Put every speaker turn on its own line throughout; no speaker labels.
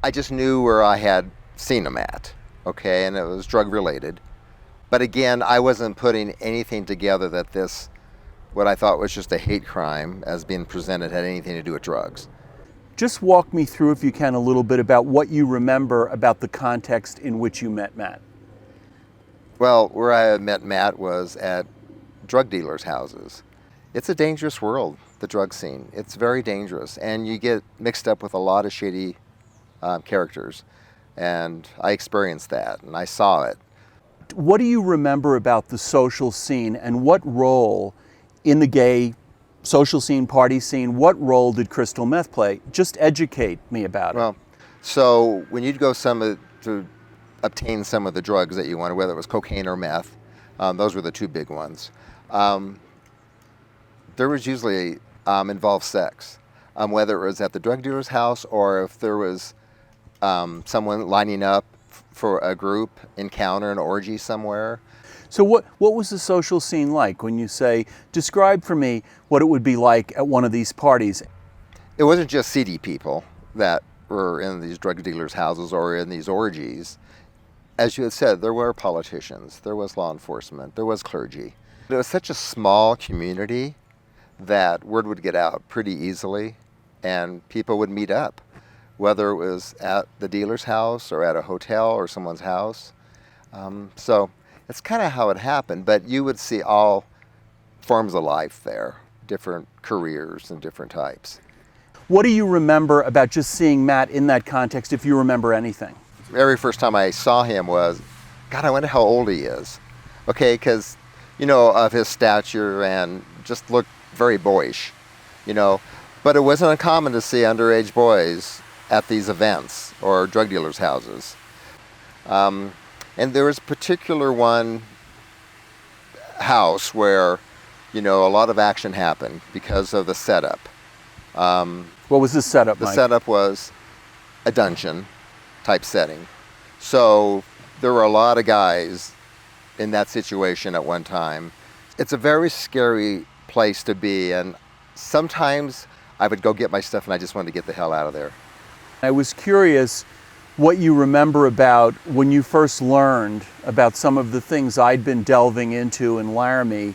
I just knew where I had seen them at, okay, and it was drug related. But again, I wasn't putting anything together that this, what I thought was just a hate crime as being presented, had anything to do with drugs.
Just walk me through, if you can, a little bit about what you remember about the context in which you met Matt.
Well, where I met Matt was at drug dealers' houses. It's a dangerous world, the drug scene. It's very dangerous, and you get mixed up with a lot of shady characters. And I experienced that, and I saw it.
What do you remember about the social scene, and what role in the gay social scene, party scene, what role did crystal meth play? Just educate me about it.
Well, so when you'd go to obtain some of the drugs that you wanted, whether it was cocaine or meth, those were the two big ones. There was usually involved sex, whether it was at the drug dealer's house or if there was someone lining up for a group encounter, an orgy somewhere.
So what was the social scene like when you say, describe for me what it would be like at one of these parties?
It wasn't just seedy people that were in these drug dealers' houses or in these orgies. As you had said, there were politicians, there was law enforcement, there was clergy. It was such a small community that word would get out pretty easily and people would meet up, whether it was at the dealer's house or at a hotel or someone's house. So that's kind of how it happened, but you would see all forms of life there, different careers and different types.
What do you remember about just seeing Matt in that context, if you remember anything?
The very first time I saw him was, God, I wonder how old he is. Okay, because, you know, of his stature and just looked very boyish, you know. But it wasn't uncommon to see underage boys at these events or drug dealers' houses. And there was a particular one house where, you know, a lot of action happened because of the setup.
What was the setup,
The
Mike?
setup was a dungeon type setting. So there were a lot of guys in that situation at one time. It's a very scary place to be, and sometimes I would go get my stuff and I just wanted to get the hell out of there.
I was curious what you remember about when you first learned about some of the things I'd been delving into in Laramie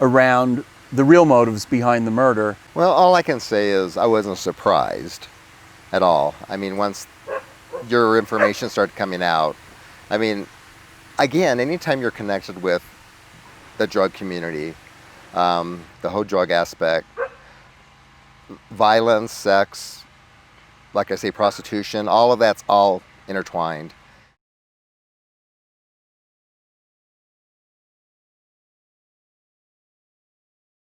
around the real motives behind the murder.
Well, all I can say is I wasn't surprised at all. I mean, once your information started coming out, I mean, again, anytime you're connected with the drug community, the whole drug aspect, violence, sex, like I say, prostitution, all of that's all intertwined.